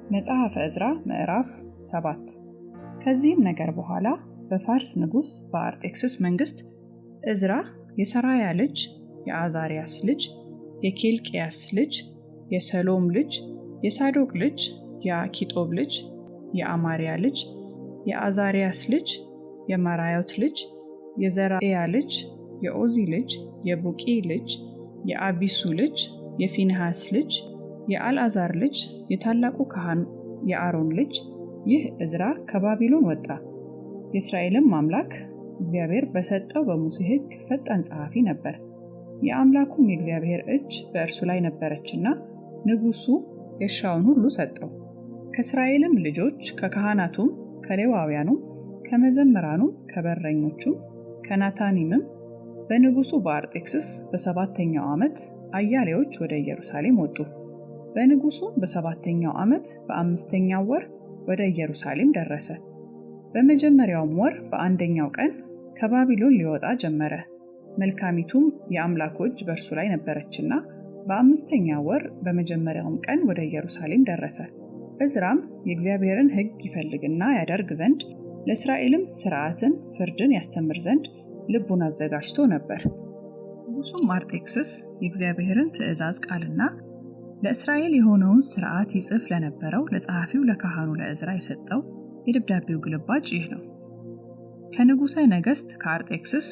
መጽሐፈ ዕዝራ ምዕራፍ 7 ከዚህም ነገር በኋላ በፋርስ ንጉሥ በአርጤክስስ መንግሥት ዕዝራ የሰራያ ልጅ የአዛርያስ ልጅ የኬልቅያስ ልጅ የሰሎም ልጅ የሳዶቅ ልጅ የአኪጦብ ልጅ የአማርያ ልጅ የአዛርያስ ልጅ የመራዮት ልጅ የዘራእያ ልጅ የኦዚ ልጅ የቡቂ ልጅ የአቢሱ ልጅ የፊንሐስ ልጅ የአልዓዛር ልጅ የታላቁ ካህን የአሮን ልጅ ይህ ዕዝራ ከባቢሎን ወጣ። የእስራኤልም አምላክ እግዚአብሔር በሰጠው በሙሴ ሕግ ፈጣን ጸሐፊ ነበር። የአምላኩም የእግዚአብሔር እጅ በእርሱ ላይ ነበረችና ንጉሡ የሻውን ሁሉ ሰጠው። ከእስራኤልም ልጆች ከካህናቱም ከሌዋውያኑም ከመዘምራኑም ከበረኞቹም ከናታኒምም በንጉሡ በአርጤክስስ በሰባተኛው ዓመት አያሌዎች ወደ ኢየሩሳሌም ወጡ። በንጉሡም በሰባተኛው ዓመት በአምስተኛው ወር ወደ ኢየሩሳሌም ደረሰ። በመጀመሪያውም ወር በአንደኛው ቀን ከባቢሎን ሊወጣ ጀመረ። መልካሚቱም የአምላኩ እጅ በእርሱ ላይ ነበረችና በአምስተኛው ወር በመጀመሪያውም ቀን ወደ ኢየሩሳሌም ደረሰ። ዕዝራም የእግዚአብሔርን ሕግ ይፈልግና ያደርግ ዘንድ ለእስራኤልም ሥርዓትን ፍርድን ያስተምር ዘንድ ልቡን አዘጋጅቶ ነበር። ንጉሡም አርጤክስስ የእግዚአብሔርን ትእዛዝ ቃልና ለእስራኤል የሆነውን ሥርዓት ይጽፍ ለነበረው ለጸሐፊው ለካህኑ ለዕዝራ የሰጠው የደብዳቤው ግልባጭ ይህ ነው። ከንጉሠ ነገሥት ከአርጤክስስ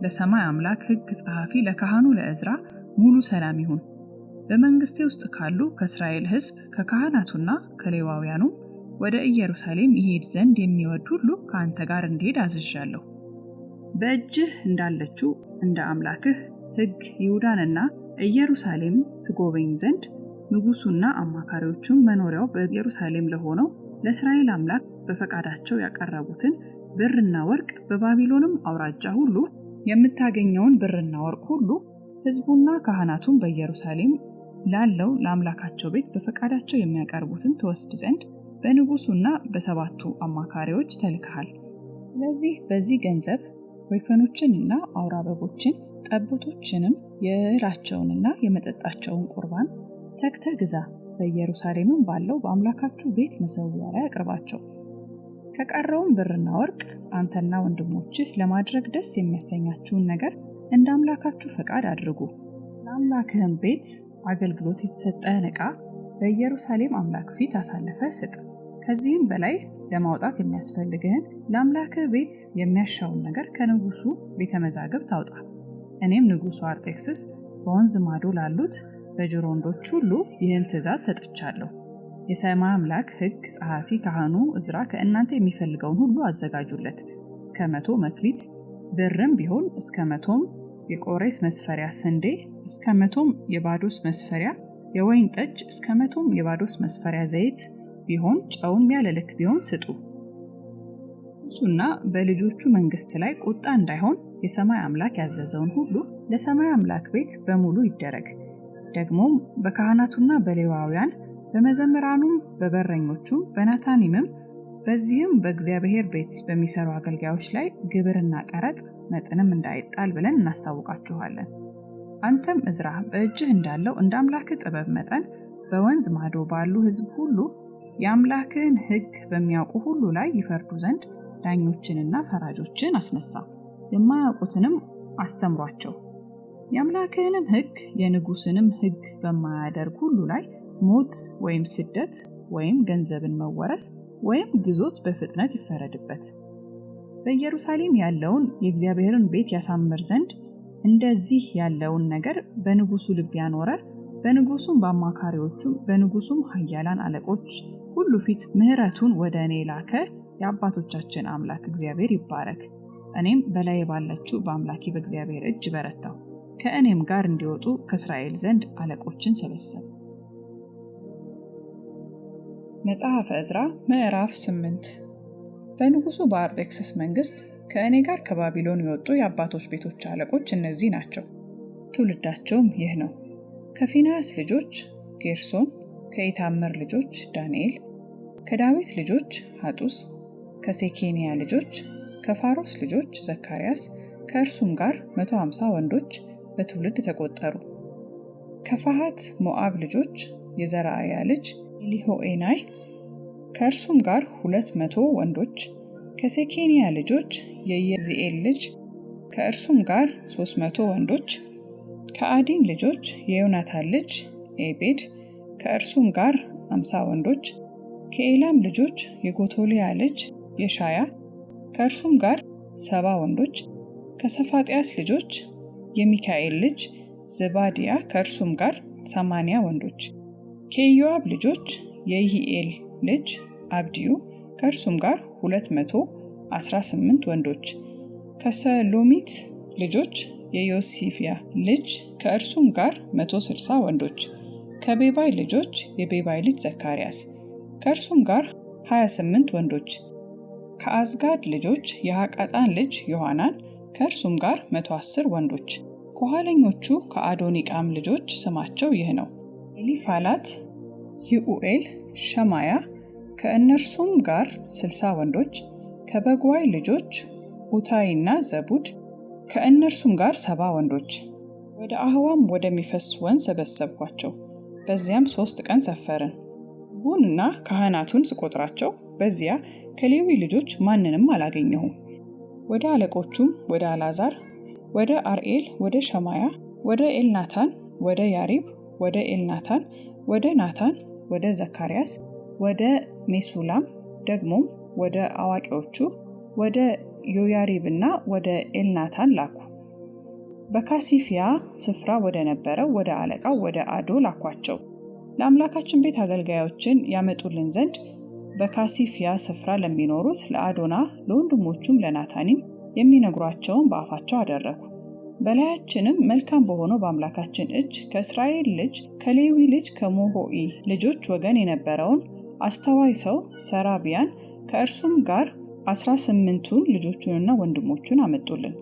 ለሰማይ አምላክ ሕግ ጸሐፊ ለካህኑ ለዕዝራ ሙሉ ሰላም ይሁን። በመንግሥቴ ውስጥ ካሉ ከእስራኤል ሕዝብ ከካህናቱና ከሌዋውያኑ ወደ ኢየሩሳሌም ይሄድ ዘንድ የሚወድ ሁሉ ከአንተ ጋር እንዲሄድ አዝዣለሁ። በእጅህ እንዳለችው እንደ አምላክህ ሕግ ይሁዳንና ኢየሩሳሌም ትጎበኝ ዘንድ ንጉሡና አማካሪዎቹም መኖሪያው በኢየሩሳሌም ለሆነው ለእስራኤል አምላክ በፈቃዳቸው ያቀረቡትን ብርና ወርቅ በባቢሎንም አውራጃ ሁሉ የምታገኘውን ብርና ወርቅ ሁሉ ሕዝቡና ካህናቱም በኢየሩሳሌም ላለው ለአምላካቸው ቤት በፈቃዳቸው የሚያቀርቡትን ትወስድ ዘንድ በንጉሡና በሰባቱ አማካሪዎች ተልከሃል። ስለዚህ በዚህ ገንዘብ ወይፈኖችንና አውራ በጎችን ጠቦቶችንም የእህላቸውንና የመጠጣቸውን ቁርባን ተግተህ ግዛ። በኢየሩሳሌምም ባለው በአምላካችሁ ቤት መሠዊያ ላይ አቅርባቸው። ከቀረውም ብርና ወርቅ አንተና ወንድሞችህ ለማድረግ ደስ የሚያሰኛችሁን ነገር እንደ አምላካችሁ ፈቃድ አድርጉ። ለአምላክህም ቤት አገልግሎት የተሰጠህን ዕቃ በኢየሩሳሌም አምላክ ፊት አሳልፈህ ስጥ። ከዚህም በላይ ለማውጣት የሚያስፈልግህን ለአምላክህ ቤት የሚያሻውን ነገር ከንጉሡ ቤተ መዛግብት አውጣ። እኔም ንጉሡ አርጤክስስ በወንዝ ማዶ ላሉት በጅሮንዶች ሁሉ ይህን ትእዛዝ ሰጥቻለሁ። የሰማይ አምላክ ሕግ ጸሐፊ ካህኑ ዕዝራ ከእናንተ የሚፈልገውን ሁሉ አዘጋጁለት። እስከ 100 መክሊት ብርም ቢሆን እስከ 100 የቆሬስ መስፈሪያ ስንዴ እስከ 100 የባዶስ መስፈሪያ የወይን ጠጅ እስከ 100 የባዶስ መስፈሪያ ዘይት ቢሆን ጨውም ያለ ልክ ቢሆን ስጡ። ንጉሡና በልጆቹ መንግሥት ላይ ቁጣ እንዳይሆን የሰማይ አምላክ ያዘዘውን ሁሉ ለሰማይ አምላክ ቤት በሙሉ ይደረግ። ደግሞም በካህናቱና በሌዋውያን በመዘምራኑም በበረኞቹም በናታኒምም በዚህም በእግዚአብሔር ቤት በሚሰሩ አገልጋዮች ላይ ግብርና ቀረጥ መጠንም እንዳይጣል ብለን እናስታውቃችኋለን። አንተም ዕዝራ በእጅህ እንዳለው እንደ አምላክህ ጥበብ መጠን በወንዝ ማዶ ባሉ ሕዝብ ሁሉ የአምላክህን ሕግ በሚያውቁ ሁሉ ላይ ይፈርዱ ዘንድ ዳኞችንና ፈራጆችን አስነሳ። የማያውቁትንም አስተምሯቸው። የአምላክህንም ሕግ የንጉሥንም ሕግ በማያደርግ ሁሉ ላይ ሞት ወይም ስደት ወይም ገንዘብን መወረስ ወይም ግዞት በፍጥነት ይፈረድበት። በኢየሩሳሌም ያለውን የእግዚአብሔርን ቤት ያሳምር ዘንድ እንደዚህ ያለውን ነገር በንጉሡ ልብ ያኖረ በንጉሡም በአማካሪዎቹም በንጉሡም ኃያላን አለቆች ሁሉ ፊት ምሕረቱን ወደ እኔ ላከ የአባቶቻችን አምላክ እግዚአብሔር ይባረክ። እኔም በላይ ባለችው በአምላኬ በእግዚአብሔር እጅ በረታሁ። ከእኔም ጋር እንዲወጡ ከእስራኤል ዘንድ አለቆችን ሰበሰብ። መጽሐፈ ዕዝራ ምዕራፍ 8 በንጉሡ በአርጤክስስ መንግሥት ከእኔ ጋር ከባቢሎን የወጡ የአባቶች ቤቶች አለቆች እነዚህ ናቸው። ትውልዳቸውም ይህ ነው። ከፊንሐስ ልጆች ጌርሶን፣ ከኢታምር ልጆች ዳንኤል፣ ከዳዊት ልጆች ሐጡስ፣ ከሴኬንያ ልጆች ከፋሮስ ልጆች ዘካርያስ፣ ከእርሱም ጋር 150 ወንዶች በትውልድ ተቆጠሩ። ከፋሃት ሞዓብ ልጆች የዘራእያ ልጅ ኤሊሆዔናይ፣ ከእርሱም ጋር 200 ወንዶች። ከሴኬንያ ልጆች የየዝኤል ልጅ ከእርሱም ጋር 300 ወንዶች። ከአዲን ልጆች የዮናታን ልጅ ኤቤድ ከእርሱም ጋር 50 ወንዶች። ከኤላም ልጆች የጎቶሊያ ልጅ የሻያ ከእርሱም ጋር 70 ወንዶች። ከሰፋጥያስ ልጆች የሚካኤል ልጅ ዝባድያ ከእርሱም ጋር 80 ወንዶች። ከኢዮአብ ልጆች የይሂኤል ልጅ አብድዩ ከእርሱም ጋር 218 ወንዶች። ከሰሎሚት ልጆች የዮሲፍያ ልጅ ከእርሱም ጋር 160 ወንዶች። ከቤባይ ልጆች የቤባይ ልጅ ዘካርያስ ከእርሱም ጋር 28 ወንዶች። ከአዝጋድ ልጆች የሐቃጣን ልጅ ዮሐናን ከእርሱም ጋር 110 ወንዶች። ከኋለኞቹ ከአዶኒቃም ልጆች ስማቸው ይህ ነው፦ ኤሊፋላት፣ ይኡኤል፣ ሸማያ ከእነርሱም ጋር 60 ወንዶች። ከበግዋይ ልጆች ኡታይና ዘቡድ ከእነርሱም ጋር 70 ወንዶች። ወደ አህዋም ወደሚፈስ ወንዝ ሰበሰብኳቸው። በዚያም 3 ቀን ሰፈርን። ሕዝቡንና ካህናቱን ስቆጥራቸው በዚያ ከሌዊ ልጆች ማንንም አላገኘሁም። ወደ አለቆቹም ወደ አልዓዛር፣ ወደ አርኤል፣ ወደ ሸማያ፣ ወደ ኤልናታን፣ ወደ ያሪብ፣ ወደ ኤልናታን፣ ወደ ናታን፣ ወደ ዘካርያስ፣ ወደ ሜሱላም ደግሞም ወደ አዋቂዎቹ ወደ ዮያሪብና ወደ ኤልናታን ላኩ። በካሲፊያ ስፍራ ወደ ነበረው ወደ አለቃው ወደ አዶ ላኳቸው። ለአምላካችን ቤት አገልጋዮችን ያመጡልን ዘንድ በካሲፊያ ስፍራ ለሚኖሩት ለአዶና ለወንድሞቹም ለናታኒም የሚነግሯቸውን በአፋቸው አደረጉ። በላያችንም መልካም በሆነው በአምላካችን እጅ ከእስራኤል ልጅ ከሌዊ ልጅ ከሞሆኢ ልጆች ወገን የነበረውን አስተዋይ ሰው ሰራቢያን ከእርሱም ጋር 18ቱን ልጆቹንና ወንድሞቹን አመጡልን።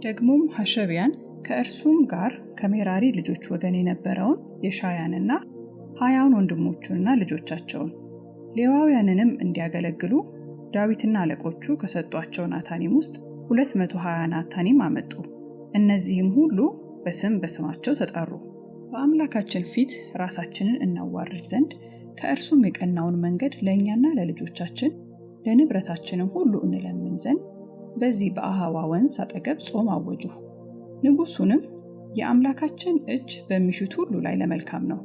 ደግሞም ሐሸቢያን ከእርሱም ጋር ከሜራሪ ልጆች ወገን የነበረውን የሻያንና 20 ወንድሞቹንና ልጆቻቸውን ሌዋውያንንም እንዲያገለግሉ ዳዊትና አለቆቹ ከሰጧቸው ናታኒም ውስጥ 220 ናታኒም አመጡ። እነዚህም ሁሉ በስም በስማቸው ተጠሩ። በአምላካችን ፊት ራሳችንን እናዋርድ ዘንድ ከእርሱም የቀናውን መንገድ ለእኛና ለልጆቻችን ለንብረታችንም ሁሉ እንለምን ዘንድ በዚህ በአህዋ ወንዝ አጠገብ ጾም አወጁ። ንጉሡንም የአምላካችን እጅ በሚሹት ሁሉ ላይ ለመልካም ነው፣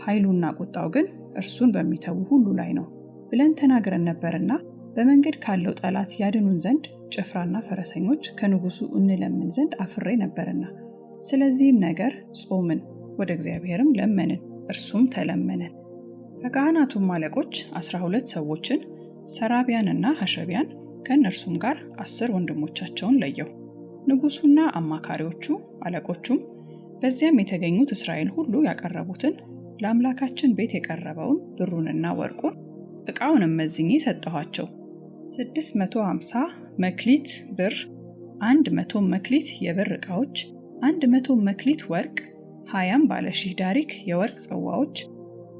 ኃይሉና ቁጣው ግን እርሱን በሚተዉ ሁሉ ላይ ነው ብለን ተናግረን ነበርና በመንገድ ካለው ጠላት ያድኑን ዘንድ ጭፍራና ፈረሰኞች ከንጉሡ እንለምን ዘንድ አፍሬ ነበርና፣ ስለዚህም ነገር ጾምን፣ ወደ እግዚአብሔርም ለመንን፣ እርሱም ተለመነን። ከካህናቱም አለቆች 12 ሰዎችን ሰራቢያንና ሐሸቢያን ከእነርሱም ጋር 10 ወንድሞቻቸውን ለየው። ንጉሡና አማካሪዎቹ አለቆቹም በዚያም የተገኙት እስራኤል ሁሉ ያቀረቡትን ለአምላካችን ቤት የቀረበውን ብሩንና ወርቁን ዕቃውንም መዝኜ ሰጠኋቸው። 650 መክሊት ብር፣ 100 መክሊት የብር ዕቃዎች፣ 100 መክሊት ወርቅ፣ 20 ባለ 1000 ዳሪክ የወርቅ ጽዋዎች፣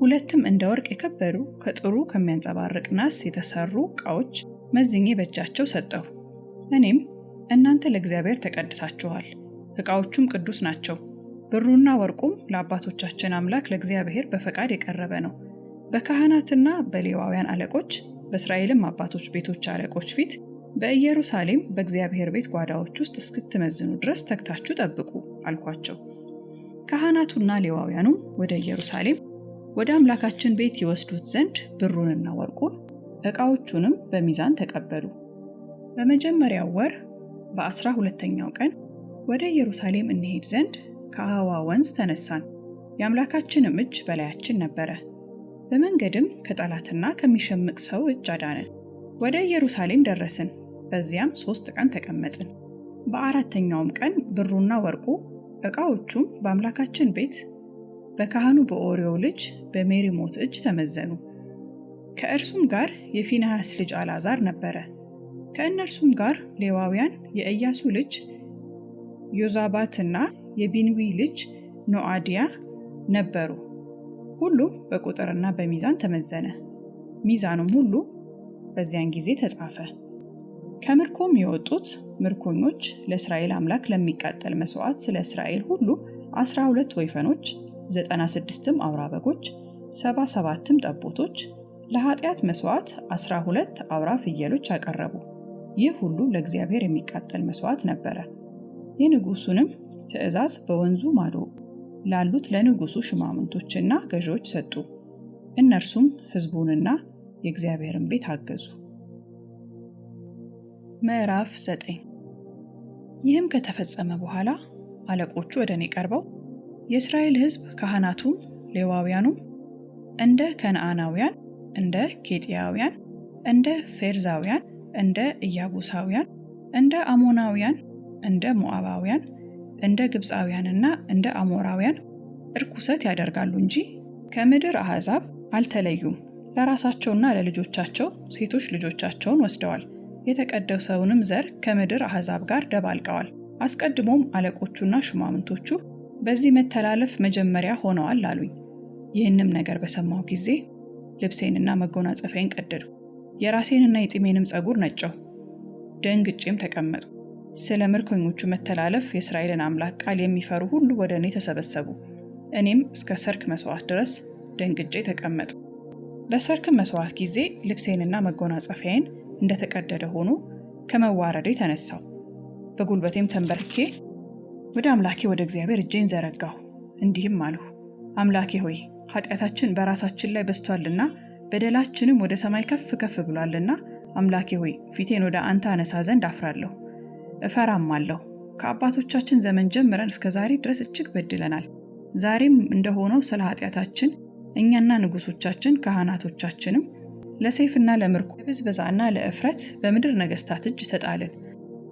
2 እንደ ወርቅ የከበሩ ከጥሩ ከሚያንጸባርቅ ናስ የተሰሩ ዕቃዎች መዝኜ በእጃቸው ሰጠሁ። እኔም እናንተ ለእግዚአብሔር ተቀድሳችኋል፣ ዕቃዎቹም ቅዱስ ናቸው፣ ብሩና ወርቁም ለአባቶቻችን አምላክ ለእግዚአብሔር በፈቃድ የቀረበ ነው። በካህናትና በሌዋውያን አለቆች በእስራኤልም አባቶች ቤቶች አለቆች ፊት በኢየሩሳሌም በእግዚአብሔር ቤት ጓዳዎች ውስጥ እስክትመዝኑ ድረስ ተግታችሁ ጠብቁ አልኳቸው። ካህናቱና ሌዋውያኑም ወደ ኢየሩሳሌም ወደ አምላካችን ቤት ይወስዱት ዘንድ ብሩንና ወርቁን ዕቃዎቹንም በሚዛን ተቀበሉ። በመጀመሪያው ወር በ12ኛው ቀን ወደ ኢየሩሳሌም እንሄድ ዘንድ ከአህዋ ወንዝ ተነሳን። የአምላካችንም እጅ በላያችን ነበረ። በመንገድም ከጠላትና ከሚሸምቅ ሰው እጅ አዳነን። ወደ ኢየሩሳሌም ደረስን። በዚያም 3 ቀን ተቀመጥን። በ4ኛውም ቀን ብሩና ወርቁ ዕቃዎቹም በአምላካችን ቤት በካህኑ በኦርዮ ልጅ በሜሪሞት እጅ ተመዘኑ። ከእርሱም ጋር የፊንሐስ ልጅ አልዓዛር ነበረ። ከእነርሱም ጋር ሌዋውያን የኢያሱ ልጅ ዮዛባትና የቢንዊ ልጅ ኖዓድያ ነበሩ። ሁሉም በቁጥርና በሚዛን ተመዘነ። ሚዛኑም ሁሉ በዚያን ጊዜ ተጻፈ። ከምርኮም የወጡት ምርኮኞች ለእስራኤል አምላክ ለሚቃጠል መስዋዕት ስለ እስራኤል ሁሉ 12 ወይፈኖች፣ 96 አውራ በጎች፣ 77 ጠቦቶች፣ ለኃጢአት መስዋዕት 12 አውራ ፍየሎች አቀረቡ። ይህ ሁሉ ለእግዚአብሔር የሚቃጠል መስዋዕት ነበረ። የንጉሱንም ትእዛዝ በወንዙ ማዶ ላሉት ለንጉሱ ሽማምንቶችና ገዢዎች ሰጡ። እነርሱም ሕዝቡንና የእግዚአብሔርን ቤት አገዙ። ምዕራፍ 9። ይህም ከተፈጸመ በኋላ አለቆቹ ወደ እኔ ቀርበው የእስራኤል ሕዝብ ካህናቱም ሌዋውያኑም እንደ ከነዓናውያን፣ እንደ ኬጢያውያን፣ እንደ ፌርዛውያን፣ እንደ ኢያቡሳውያን፣ እንደ አሞናውያን፣ እንደ ሞዓባውያን፣ እንደ ግብፃውያንና እንደ አሞራውያን እርኩሰት ያደርጋሉ እንጂ ከምድር አሕዛብ አልተለዩም። ለራሳቸውና ለልጆቻቸው ሴቶች ልጆቻቸውን ወስደዋል። የተቀደሰውንም ዘር ከምድር አሕዛብ ጋር ደባልቀዋል። አስቀድሞም አለቆቹና ሹማምንቶቹ በዚህ መተላለፍ መጀመሪያ ሆነዋል አሉኝ። ይህንም ነገር በሰማሁ ጊዜ ልብሴንና መጎናጸፊያዬን ቀደድሁ፣ የራሴንና የጢሜንም ፀጉር ነጨሁ፣ ደንግጬም ተቀመጡ። ስለ ምርኮኞቹ መተላለፍ የእስራኤልን አምላክ ቃል የሚፈሩ ሁሉ ወደ እኔ ተሰበሰቡ። እኔም እስከ ሰርክ መስዋዕት ድረስ ደንግጬ ተቀመጡ። በሰርክም መስዋዕት ጊዜ ልብሴንና መጎናጸፊያዬን እንደተቀደደ ሆኖ ከመዋረዴ ተነሳሁ። በጉልበቴም ተንበርኬ ወደ አምላኬ ወደ እግዚአብሔር እጄን ዘረጋሁ፣ እንዲህም አልሁ፣ አምላኬ ሆይ ኃጢአታችን በራሳችን ላይ በዝቷልና በደላችንም ወደ ሰማይ ከፍ ከፍ ብሏልና፣ አምላኬ ሆይ ፊቴን ወደ አንተ አነሳ ዘንድ አፍራለሁ፣ እፈራማለሁ። ከአባቶቻችን ዘመን ጀምረን እስከ ዛሬ ድረስ እጅግ በድለናል። ዛሬም እንደሆነው ስለ ኃጢአታችን እኛና ንጉሶቻችን ካህናቶቻችንም ለሰይፍና ለምርኮ ለብዝበዛና ለእፍረት በምድር ነገሥታት እጅ ተጣልን።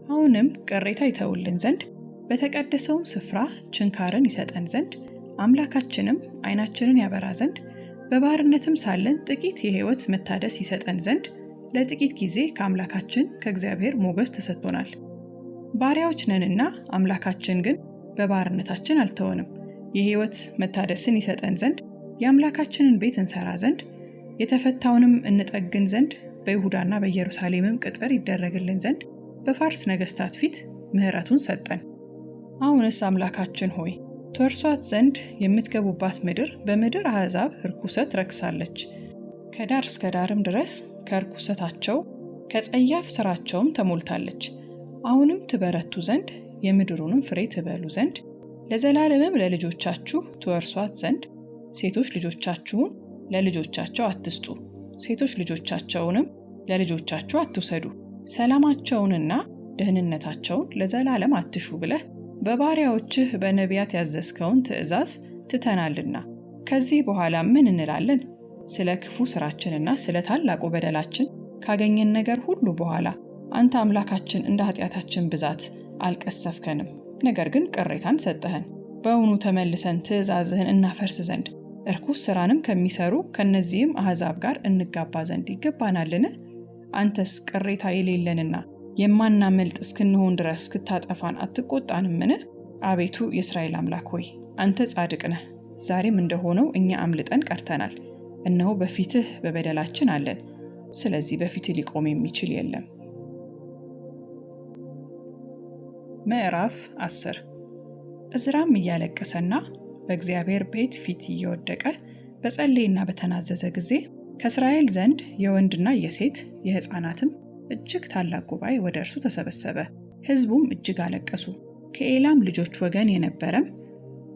አሁንም ቅሬታ ይተውልን ዘንድ በተቀደሰውም ስፍራ ችንካርን ይሰጠን ዘንድ አምላካችንም ዓይናችንን ያበራ ዘንድ በባርነትም ሳለን ጥቂት የሕይወት መታደስ ይሰጠን ዘንድ ለጥቂት ጊዜ ከአምላካችን ከእግዚአብሔር ሞገስ ተሰጥቶናል። ባሪያዎች ነንና አምላካችን ግን በባርነታችን አልተወንም። የሕይወት መታደስን ይሰጠን ዘንድ የአምላካችንን ቤት እንሰራ ዘንድ የተፈታውንም እንጠግን ዘንድ በይሁዳና በኢየሩሳሌምም ቅጥር ይደረግልን ዘንድ በፋርስ ነገሥታት ፊት ምሕረቱን ሰጠን። አሁንስ አምላካችን ሆይ ትወርሷት ዘንድ የምትገቡባት ምድር በምድር አሕዛብ ርኩሰት ረክሳለች። ከዳር እስከ ዳርም ድረስ ከርኩሰታቸው ከጸያፍ ሥራቸውም ተሞልታለች። አሁንም ትበረቱ ዘንድ የምድሩንም ፍሬ ትበሉ ዘንድ ለዘላለምም ለልጆቻችሁ ትወርሷት ዘንድ ሴቶች ልጆቻችሁን ለልጆቻቸው አትስጡ፣ ሴቶች ልጆቻቸውንም ለልጆቻችሁ አትውሰዱ፣ ሰላማቸውንና ደህንነታቸውን ለዘላለም አትሹ ብለህ በባሪያዎችህ በነቢያት ያዘዝከውን ትእዛዝ ትተናልና ከዚህ በኋላ ምን እንላለን? ስለ ክፉ ሥራችንና ስለ ታላቁ በደላችን ካገኘን ነገር ሁሉ በኋላ አንተ አምላካችን እንደ ኃጢአታችን ብዛት አልቀሰፍከንም፣ ነገር ግን ቅሬታን ሰጠህን። በእውኑ ተመልሰን ትእዛዝህን እናፈርስ ዘንድ እርኩስ ሥራንም ከሚሰሩ ከነዚህም አሕዛብ ጋር እንጋባ ዘንድ ይገባናልን? አንተስ ቅሬታ የሌለንና የማናመልጥ እስክንሆን ድረስ እስክታጠፋን አትቆጣንምን? አቤቱ የእስራኤል አምላክ ሆይ አንተ ጻድቅ ነህ። ዛሬም እንደሆነው እኛ አምልጠን ቀርተናል። እነሆ በፊትህ በበደላችን አለን። ስለዚህ በፊትህ ሊቆም የሚችል የለም። ምዕራፍ 10። ዕዝራም እያለቀሰና በእግዚአብሔር ቤት ፊት እየወደቀ በጸለየና በተናዘዘ ጊዜ ከእስራኤል ዘንድ የወንድና የሴት የሕፃናትም እጅግ ታላቅ ጉባኤ ወደ እርሱ ተሰበሰበ። ሕዝቡም እጅግ አለቀሱ። ከኤላም ልጆች ወገን የነበረም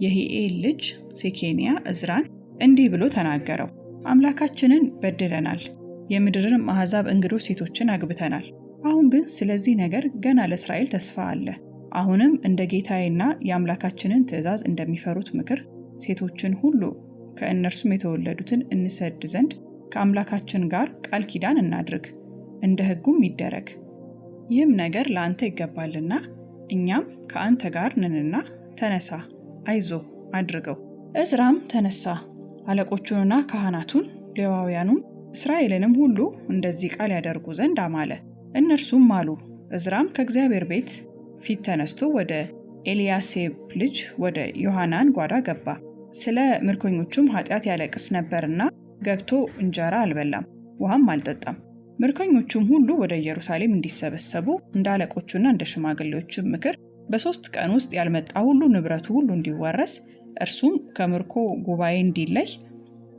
የሂኤል ልጅ ሴኬንያ ዕዝራን እንዲህ ብሎ ተናገረው። አምላካችንን በድለናል፣ የምድርንም አሕዛብ እንግዶች ሴቶችን አግብተናል። አሁን ግን ስለዚህ ነገር ገና ለእስራኤል ተስፋ አለ። አሁንም እንደ ጌታዬና የአምላካችንን ትእዛዝ እንደሚፈሩት ምክር ሴቶችን ሁሉ ከእነርሱም የተወለዱትን እንሰድ ዘንድ ከአምላካችን ጋር ቃል ኪዳን እናድርግ፣ እንደ ሕጉም ይደረግ። ይህም ነገር ለአንተ ይገባልና እኛም ከአንተ ጋር ነንና ተነሳ፣ አይዞ አድርገው። ዕዝራም ተነሳ፣ አለቆቹንና ካህናቱን ሌዋውያኑም እስራኤልንም ሁሉ እንደዚህ ቃል ያደርጉ ዘንድ አማለ። እነርሱም አሉ። ዕዝራም ከእግዚአብሔር ቤት ፊት ተነስቶ ወደ ኤልያሴብ ልጅ ወደ ዮሐናን ጓዳ ገባ። ስለ ምርኮኞቹም ኃጢአት ያለቅስ ነበርና ገብቶ እንጀራ አልበላም፣ ውሃም አልጠጣም። ምርኮኞቹም ሁሉ ወደ ኢየሩሳሌም እንዲሰበሰቡ እንደ አለቆቹና እንደ ሽማግሌዎቹም ምክር በ3 ቀን ውስጥ ያልመጣ ሁሉ ንብረቱ ሁሉ እንዲወረስ፣ እርሱም ከምርኮ ጉባኤ እንዲለይ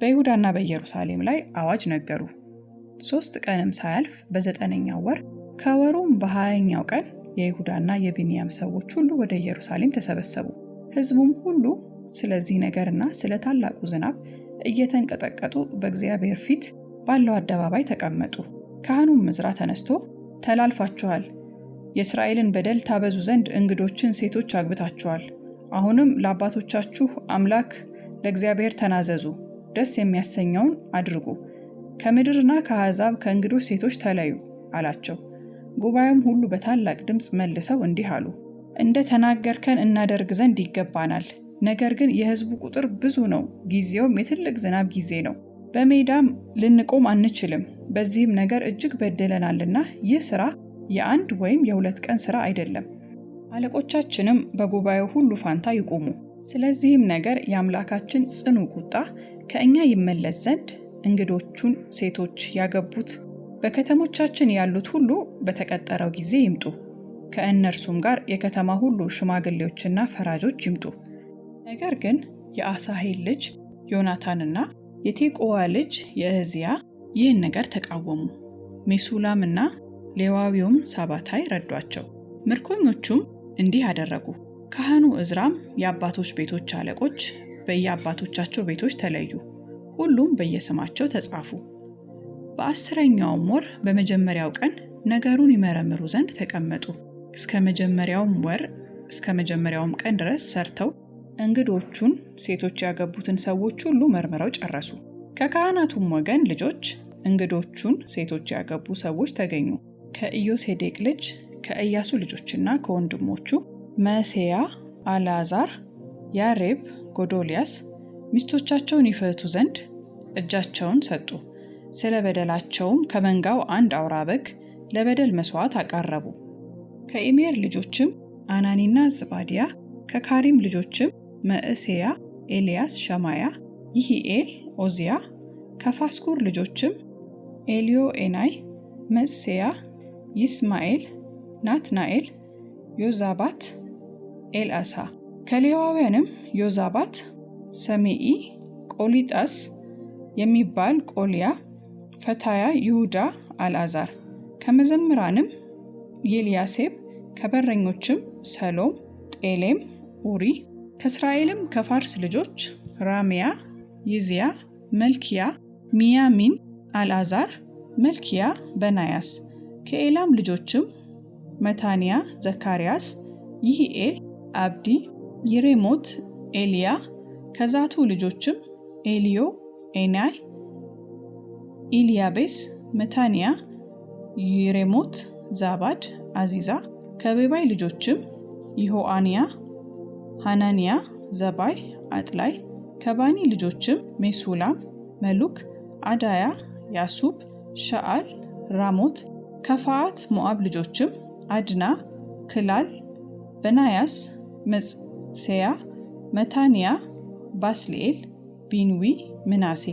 በይሁዳና በኢየሩሳሌም ላይ አዋጅ ነገሩ። 3 ቀንም ሳያልፍ በ9ኛው ወር ከወሩም በ20ኛው ቀን የይሁዳና የቢንያም ሰዎች ሁሉ ወደ ኢየሩሳሌም ተሰበሰቡ። ሕዝቡም ሁሉ ስለዚህ ነገርና ስለ ታላቁ ዝናብ እየተንቀጠቀጡ በእግዚአብሔር ፊት ባለው አደባባይ ተቀመጡ። ካህኑም ዕዝራ ተነስቶ ተላልፋችኋል፣ የእስራኤልን በደል ታበዙ ዘንድ እንግዶችን ሴቶች አግብታችኋል። አሁንም ለአባቶቻችሁ አምላክ ለእግዚአብሔር ተናዘዙ፣ ደስ የሚያሰኘውን አድርጉ፣ ከምድርና ከአሕዛብ ከእንግዶች ሴቶች ተለዩ አላቸው። ጉባኤውም ሁሉ በታላቅ ድምፅ መልሰው እንዲህ አሉ፣ እንደ ተናገርከን እናደርግ ዘንድ ይገባናል። ነገር ግን የሕዝቡ ቁጥር ብዙ ነው፣ ጊዜውም የትልቅ ዝናብ ጊዜ ነው። በሜዳም ልንቆም አንችልም። በዚህም ነገር እጅግ በደለናልና ይህ ሥራ የ1 ወይም የ2 ቀን ሥራ አይደለም። አለቆቻችንም በጉባኤው ሁሉ ፋንታ ይቆሙ። ስለዚህም ነገር የአምላካችን ጽኑ ቁጣ ከእኛ ይመለስ ዘንድ እንግዶቹን ሴቶች ያገቡት በከተሞቻችን ያሉት ሁሉ በተቀጠረው ጊዜ ይምጡ። ከእነርሱም ጋር የከተማ ሁሉ ሽማግሌዎችና ፈራጆች ይምጡ። ነገር ግን የአሳሄል ልጅ ዮናታንና የቴቆዋ ልጅ የእዝያ ይህን ነገር ተቃወሙ። ሜሱላምና ሌዋዊውም ሳባታይ ረዷቸው። ምርኮኞቹም እንዲህ አደረጉ። ካህኑ ዕዝራም የአባቶች ቤቶች አለቆች በየአባቶቻቸው ቤቶች ተለዩ፣ ሁሉም በየስማቸው ተጻፉ። በ10ኛውም ወር በመጀመሪያው ቀን ነገሩን ይመረምሩ ዘንድ ተቀመጡ። እስከ መጀመሪያውም ቀን ድረስ ሰርተው እንግዶቹን ሴቶች ያገቡትን ሰዎች ሁሉ መርምረው ጨረሱ። ከካህናቱም ወገን ልጆች እንግዶቹን ሴቶች ያገቡ ሰዎች ተገኙ። ከኢዮሴዴቅ ልጅ ከኢያሱ ልጆችና ከወንድሞቹ መሴያ፣ አልዓዛር፣ ያሬብ፣ ጎዶልያስ ሚስቶቻቸውን ይፈቱ ዘንድ እጃቸውን ሰጡ። ስለ በደላቸውም ከመንጋው 1 አውራ በግ ለበደል መስዋዕት አቀረቡ። ከኢሜር ልጆችም አናኒና ዝባድያ፣ ከካሪም ልጆችም መዕሤያ፣ ኤልያስ፣ ሸማያ፣ ይሂኤል፣ ኦዚያ፣ ከፋስኩር ልጆችም ኤልዮኤናይ፣ መዕሤያ፣ ይስማኤል፣ ናትናኤል፣ ዮዛባት፣ ኤልአሳ። ከሌዋውያንም ዮዛባት፣ ሰሜኢ፣ ቆሊጣስ የሚባል ቆልያ፣ ፈታያ፣ ይሁዳ፣ አልዓዛር። ከመዘምራንም ኤልያሴብ፣ ከበረኞችም ሰሎም፣ ጤሌም፣ ኡሪ። ከእስራኤልም ከፋርስ ልጆች ራምያ፣ ይዝያ፣ መልኪያ፣ ሚያሚን፣ አልዓዛር፣ መልኪያ፣ በናያስ። ከኤላም ልጆችም መታንያ፣ ዘካርያስ፣ ይሂኤል፣ አብዲ፣ ይሬሞት፣ ኤልያ። ከዛቱ ልጆችም ኤልዮ፣ ኤናይ፣ ኢልያቤስ፣ መታንያ፣ ይሬሞት፣ ዛባድ፣ አዚዛ። ከቤባይ ልጆችም ይሆአንያ፣ ሐናንያ፣ ዘባይ፣ አጥላይ። ከባኒ ልጆችም ሜሱላም፣ መሉክ፣ አዳያ፣ ያሱብ፣ ሸዓል፣ ራሞት። ከፋአት ሞዓብ ልጆችም አድና፣ ክላል፣ በናያስ፣ መጽሤያ፣ መታንያ፣ ባስልኤል፣ ቢንዊ፣ ምናሴ።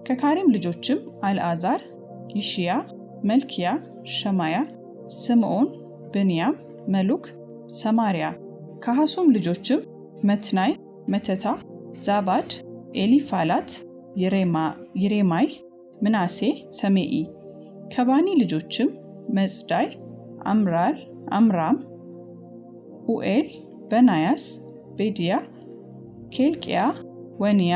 ከካሪም ልጆችም አልዓዛር፣ ይሽያ፣ መልኪያ፣ ሸማያ፣ ስምዖን፣ ብንያም፣ መሉክ፣ ሰማርያ። ከሐሱም ልጆችም መትናይ፣ መተታ፣ ዛባድ፣ ኤሊፋላት፣ ይሬማይ፣ ምናሴ፣ ሰሜኢ። ከባኒ ልጆችም መጽዳይ፣ አምራም፣ ኡኤል፣ በናያስ፣ ቤድያ፣ ኬልቅያ፣ ወንያ፣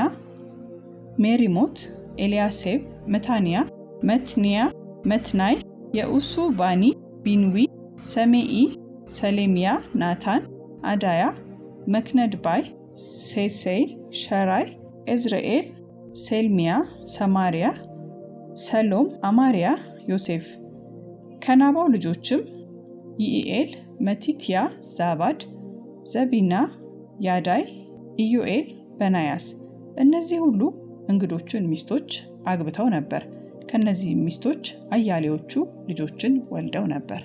ሜሪሞት፣ ኤልያሴብ፣ መታንያ፣ መትንያ፣ መትናይ፣ የኡሱ፣ ባኒ፣ ቢንዊ፣ ሰሜኢ፣ ሰሌምያ፣ ናታን፣ አዳያ፣ መክነድባይ፣ ሴሴይ፣ ሸራይ፣ ኤዝርኤል፣ ሴልሚያ፣ ሰማርያ፣ ሰሎም፣ አማርያ፣ ዮሴፍ። ከናባው ልጆችም ይኢኤል፣ መቲትያ፣ ዛባድ፣ ዘቢና፣ ያዳይ፣ ኢዮኤል፣ በናያስ። እነዚህ ሁሉ እንግዶቹን ሚስቶች አግብተው ነበር። ከነዚህ ሚስቶች አያሌዎቹ ልጆችን ወልደው ነበር።